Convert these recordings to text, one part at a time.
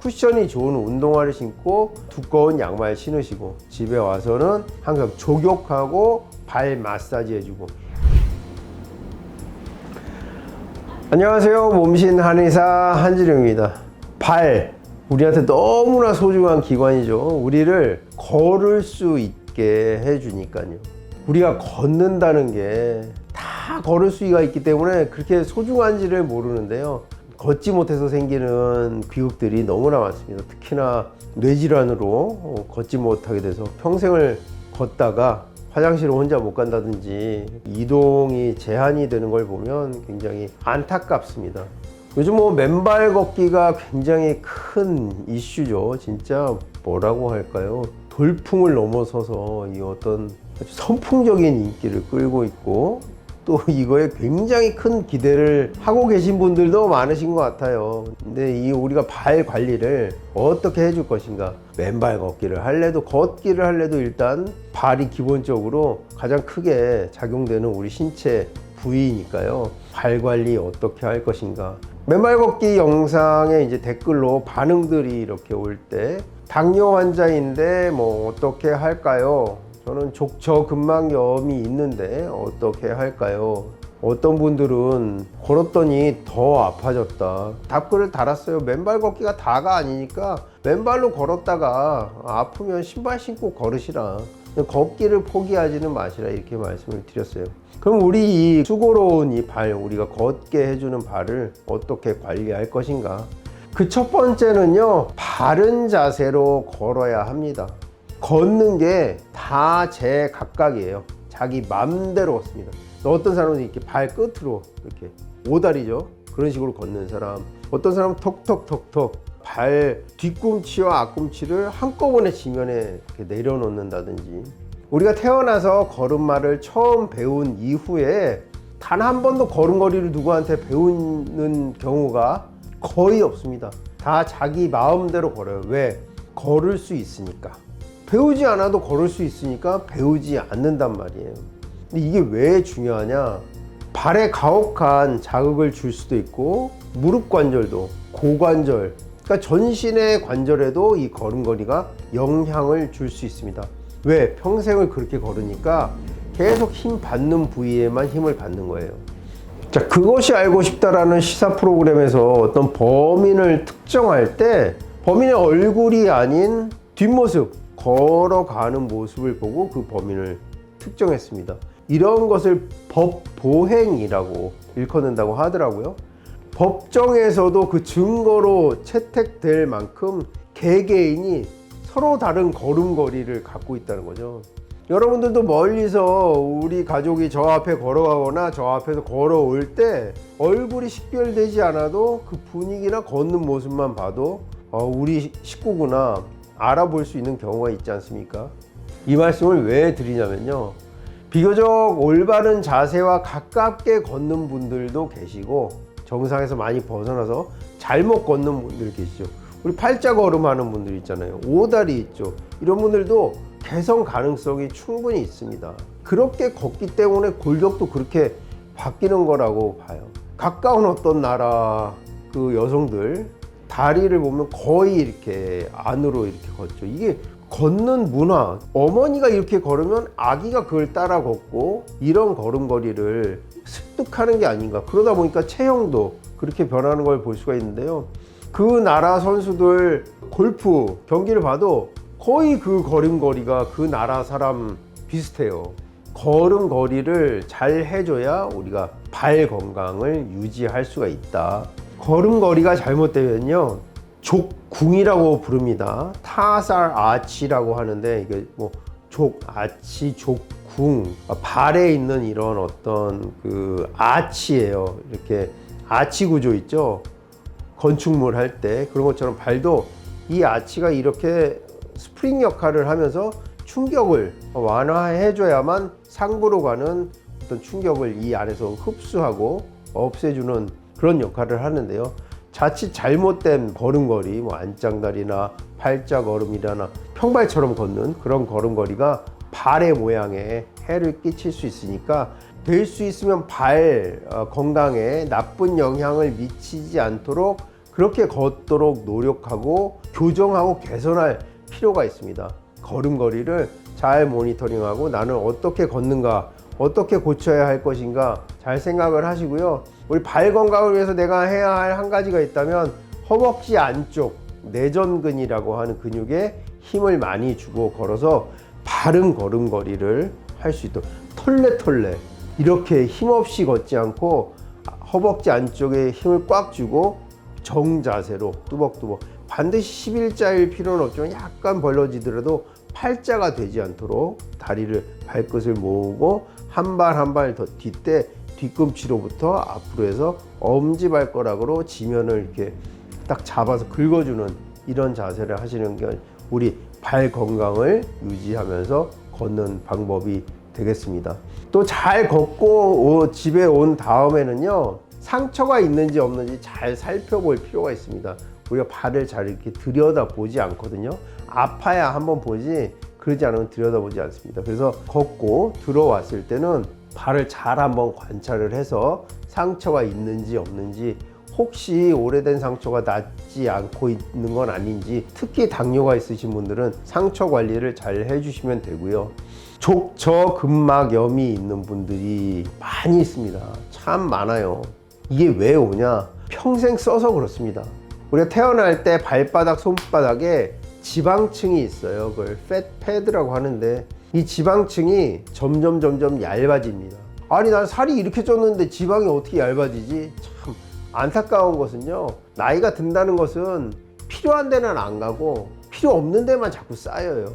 쿠션이 좋은 운동화를 신고 두꺼운 양말 신으시고 집에 와서는 항상 족욕하고 발 마사지 해주고. 안녕하세요. 몸신 한의사 한지룡입니다. 발, 우리한테 너무나 소중한 기관이죠. 우리를 걸을 수 있게 해주니까요. 우리가 걷는다는 게 다 걸을 수가 있기 때문에 그렇게 소중한지를 모르는데요. 걷지 못해서 생기는 비극들이 너무나 많습니다. 특히나 뇌질환으로 걷지 못하게 돼서 평생을 걷다가 화장실을 혼자 못 간다든지 이동이 제한이 되는 걸 보면 굉장히 안타깝습니다. 요즘 맨발 걷기가 굉장히 큰 이슈죠. 진짜 뭐라고 할까요? 돌풍을 넘어서서 이 어떤 아주 선풍적인 인기를 끌고 있고, 또 이거에 굉장히 큰 기대를 하고 계신 분들도 많으신 것 같아요. 근데 우리가 발 관리를 어떻게 해줄 것인가? 맨발 걷기를 할래도 걷기를 할래도 일단 발이 기본적으로 가장 크게 작용되는 우리 신체 부위니까요. 발 관리 어떻게 할 것인가? 맨발 걷기 영상에 이제 댓글로 반응들이 이렇게 올 때, 당뇨 환자인데 어떻게 할까요? 저는 족저근막염이 있는데 어떻게 할까요? 어떤 분들은 걸었더니 더 아파졌다. 답글을 달았어요. 맨발 걷기가 다가 아니니까 맨발로 걸었다가 아프면 신발 신고 걸으시라. 걷기를 포기하지는 마시라, 이렇게 말씀을 드렸어요. 그럼 우리 이 수고로운 이 발, 우리가 걷게 해주는 발을 어떻게 관리할 것인가? 그 첫 번째는요, 바른 자세로 걸어야 합니다. 걷는 게 다 제각각이에요. 자기 맘대로 걷습니다. 어떤 사람은 이렇게 발끝으로 이렇게 오다리죠. 그런 식으로 걷는 사람. 어떤 사람은 턱턱턱턱 발 뒤꿈치와 앞꿈치를 한꺼번에 지면에 이렇게 내려놓는다든지. 우리가 태어나서 걸음마를 처음 배운 이후에 단 한 번도 걸음걸이를 누구한테 배우는 경우가 거의 없습니다. 다 자기 마음대로 걸어요. 왜? 걸을 수 있으니까. 배우지 않아도 걸을 수 있으니까 배우지 않는단 말이에요. 근데 이게 왜 중요하냐? 발에 가혹한 자극을 줄 수도 있고, 무릎 관절도, 고관절, 그러니까 전신의 관절에도 이 걸음걸이가 영향을 줄 수 있습니다. 왜? 평생을 그렇게 걸으니까 계속 힘 받는 부위에만 힘을 받는 거예요. 자, 그것이 알고 싶다라는 시사 프로그램에서 어떤 범인을 특정할 때 범인의 얼굴이 아닌 뒷모습, 걸어가는 모습을 보고 그 범인을 특정했습니다. 이런 것을 법보행이라고 일컫는다고 하더라고요. 법정에서도 그 증거로 채택될 만큼 개개인이 서로 다른 걸음걸이를 갖고 있다는 거죠. 여러분들도 멀리서 우리 가족이 저 앞에 걸어가거나 저 앞에서 걸어올 때 얼굴이 식별되지 않아도 그 분위기나 걷는 모습만 봐도 우리 식구구나 알아볼 수 있는 경우가 있지 않습니까? 이 말씀을 왜 드리냐면요, 비교적 올바른 자세와 가깝게 걷는 분들도 계시고 정상에서 많이 벗어나서 잘못 걷는 분들 계시죠. 우리 팔자 걸음하는 분들 있잖아요. 오다리 있죠. 이런 분들도 개선 가능성이 충분히 있습니다. 그렇게 걷기 때문에 골격도 그렇게 바뀌는 거라고 봐요. 가까운 어떤 나라 그 여성들 다리를 보면 거의 이렇게 안으로 이렇게 걷죠. 이게 걷는 문화, 어머니가 이렇게 걸으면 아기가 그걸 따라 걷고 이런 걸음걸이를 습득하는 게 아닌가. 그러다 보니까 체형도 그렇게 변하는 걸 볼 수가 있는데요, 그 나라 선수들 골프 경기를 봐도 거의 그 걸음걸이가 그 나라 사람 비슷해요. 걸음걸이를 잘 해줘야 우리가 발 건강을 유지할 수가 있다. 걸음걸이가 잘못되면요, 족궁이라고 부릅니다. 타살 아치라고 하는데, 이게 족아치, 족궁, 발에 있는 이런 어떤 그 아치예요. 이렇게 아치 구조 있죠. 건축물 할 때 그런 것처럼 발도 이 아치가 이렇게 스프링 역할을 하면서 충격을 완화해줘야만 상부로 가는 어떤 충격을 이 안에서 흡수하고 없애주는 그런 역할을 하는데요, 자칫 잘못된 걸음걸이, 안짱다리나 팔자 걸음이나 평발처럼 걷는 그런 걸음걸이가 발의 모양에 해를 끼칠 수 있으니까 될 수 있으면 발 건강에 나쁜 영향을 미치지 않도록 그렇게 걷도록 노력하고 교정하고 개선할 필요가 있습니다. 걸음걸이를 잘 모니터링하고 나는 어떻게 걷는가, 어떻게 고쳐야 할 것인가 잘 생각을 하시고요. 우리 발 건강을 위해서 내가 해야 할 한 가지가 있다면 허벅지 안쪽 내전근이라고 하는 근육에 힘을 많이 주고 걸어서 바른 걸음걸이를 할 수 있도록 털레털레 이렇게 힘없이 걷지 않고 허벅지 안쪽에 힘을 꽉 주고 정자세로 뚜벅뚜벅 반드시 11자일 필요는 없지만 약간 벌어지더라도 팔자가 되지 않도록 다리를 발끝을 모으고 한 발 한 발 더 뒷대 뒤꿈치로부터 앞으로 해서 엄지발가락으로 지면을 이렇게 딱 잡아서 긁어주는 이런 자세를 하시는 게 우리 발 건강을 유지하면서 걷는 방법이 되겠습니다. 또 잘 걷고 집에 온 다음에는요, 상처가 있는지 없는지 잘 살펴볼 필요가 있습니다. 우리가 발을 잘 이렇게 들여다 보지 않거든요. 아파야 한번 보지 그러지 않으면 들여다보지 않습니다. 그래서 걷고 들어왔을 때는 발을 잘 한번 관찰을 해서 상처가 있는지 없는지, 혹시 오래된 상처가 낫지 않고 있는 건 아닌지, 특히 당뇨가 있으신 분들은 상처 관리를 잘 해주시면 되고요. 족저근막염이 있는 분들이 많이 있습니다. 참 많아요. 이게 왜 오냐? 평생 써서 그렇습니다. 우리가 태어날 때 발바닥, 손바닥에 지방층이 있어요. 그걸 패드라고 하는데 이 지방층이 점점 얇아집니다. 아니 난 살이 이렇게 쪘는데 지방이 어떻게 얇아지지? 참 안타까운 것은요, 나이가 든다는 것은 필요한 데는 안 가고 필요 없는 데만 자꾸 쌓여요.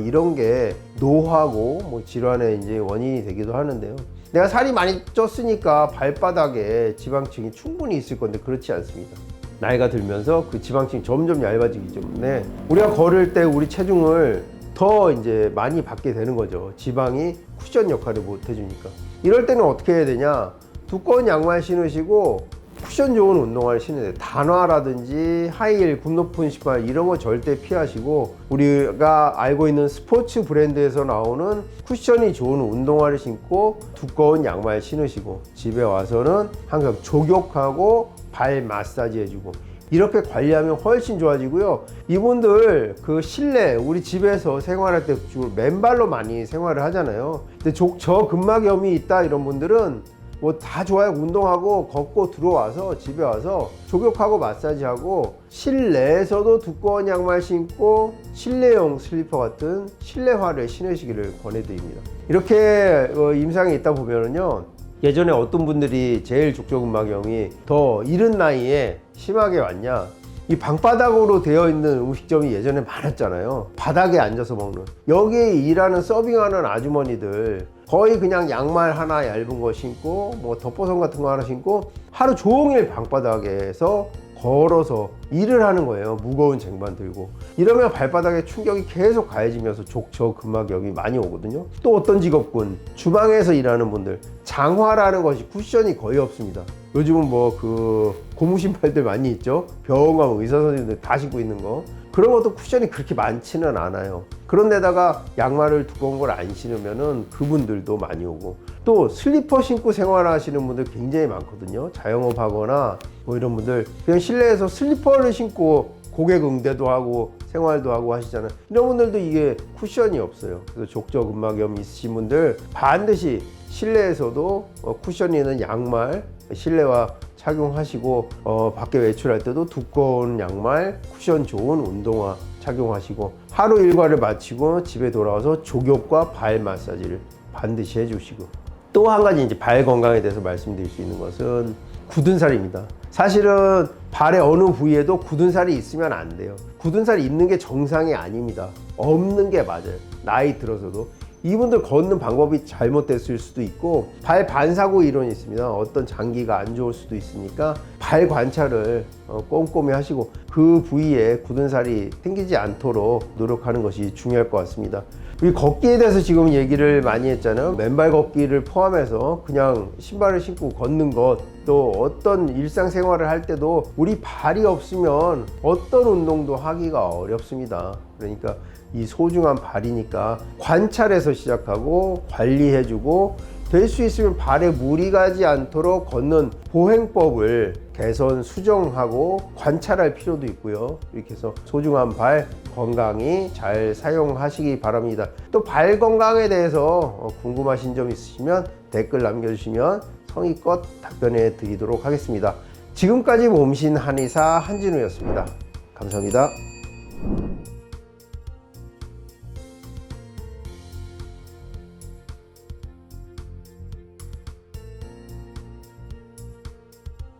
이런 게 노화고 뭐 질환의 이제 원인이 되기도 하는데요. 내가 살이 많이 쪘으니까 발바닥에 지방층이 충분히 있을 건데 그렇지 않습니다. 나이가 들면서 그 지방층이 점점 얇아지기 때문에 우리가 걸을 때 우리 체중을 더 이제 많이 받게 되는 거죠. 지방이 쿠션 역할을 못 해주니까. 이럴 때는 어떻게 해야 되냐? 두꺼운 양말 신으시고 쿠션 좋은 운동화를 신어야 돼요. 단화라든지 하이힐, 굽 높은 신발 이런 거 절대 피하시고, 우리가 알고 있는 스포츠 브랜드에서 나오는 쿠션이 좋은 운동화를 신고 두꺼운 양말 신으시고 집에 와서는 항상 족욕하고 발 마사지 해주고 이렇게 관리하면 훨씬 좋아지고요. 이분들 그 실내 우리 집에서 생활할 때 주로 맨발로 많이 생활을 하잖아요. 근데 저근막염이 있다 이런 분들은 뭐 다 좋아요. 운동하고 걷고 들어와서 집에 와서 족욕하고 마사지하고 실내에서도 두꺼운 양말 신고 실내용 슬리퍼 같은 실내화를 신으시기를 권해드립니다. 이렇게 임상이 있다 보면은요, 예전에 어떤 분들이 제일 족저근막염이 더 이른 나이에 심하게 왔냐, 이 방바닥으로 되어 있는 음식점이 예전에 많았잖아요. 바닥에 앉아서 먹는. 여기에 일하는 서빙하는 아주머니들 거의 그냥 양말 하나 얇은 거 신고 뭐 덮버섯 같은 거 하나 신고 하루 종일 방바닥에서 걸어서 일을 하는 거예요. 무거운 쟁반 들고. 이러면 발바닥에 충격이 계속 가해지면서 족저근막염이 많이 오거든요. 또 어떤 직업군, 주방에서 일하는 분들, 장화라는 것이 쿠션이 거의 없습니다. 요즘은 뭐 그 고무 신발들 많이 있죠. 병원 가면 의사 선생님들 다 신고 있는 거. 그런 것도 쿠션이 그렇게 많지는 않아요. 그런데다가 양말을 두꺼운 걸 안 신으면은 그분들도 많이 오고, 또 슬리퍼 신고 생활하시는 분들 굉장히 많거든요. 자영업 하거나 뭐 이런 분들 그냥 실내에서 슬리퍼를 신고 고객 응대도 하고 생활도 하고 하시잖아요. 이런 분들도 이게 쿠션이 없어요. 그래서 족저근막염 있으신 분들 반드시 실내에서도 쿠션이 있는 양말 실내화 착용하시고, 밖에 외출할 때도 두꺼운 양말, 쿠션 좋은 운동화 착용하시고, 하루 일과를 마치고 집에 돌아와서 족욕과 발 마사지를 반드시 해주시고, 또 한 가지 이제 발 건강에 대해서 말씀드릴 수 있는 것은 굳은 살입니다. 사실은 발의 어느 부위에도 굳은 살이 있으면 안 돼요. 굳은 살이 있는 게 정상이 아닙니다. 없는 게 맞아요. 나이 들어서도. 이분들 걷는 방법이 잘못됐을 수도 있고, 발 반사고 이론이 있습니다. 어떤 장기가 안 좋을 수도 있으니까 발 관찰을 꼼꼼히 하시고 그 부위에 굳은 살이 생기지 않도록 노력하는 것이 중요할 것 같습니다. 우리 걷기에 대해서 지금 얘기를 많이 했잖아요. 맨발 걷기를 포함해서 그냥 신발을 신고 걷는 것, 또 어떤 일상생활을 할 때도 우리 발이 없으면 어떤 운동도 하기가 어렵습니다. 그러니까 이 소중한 발이니까 관찰해서 시작하고 관리해주고 될 수 있으면 발에 무리 가지 않도록 걷는 보행법을 개선, 수정하고 관찰할 필요도 있고요. 이렇게 해서 소중한 발 건강히 잘 사용하시기 바랍니다. 또 발 건강에 대해서 궁금하신 점 있으시면 댓글 남겨주시면 성의껏 답변해 드리도록 하겠습니다. 지금까지 몸신 한의사 한진우였습니다. 감사합니다.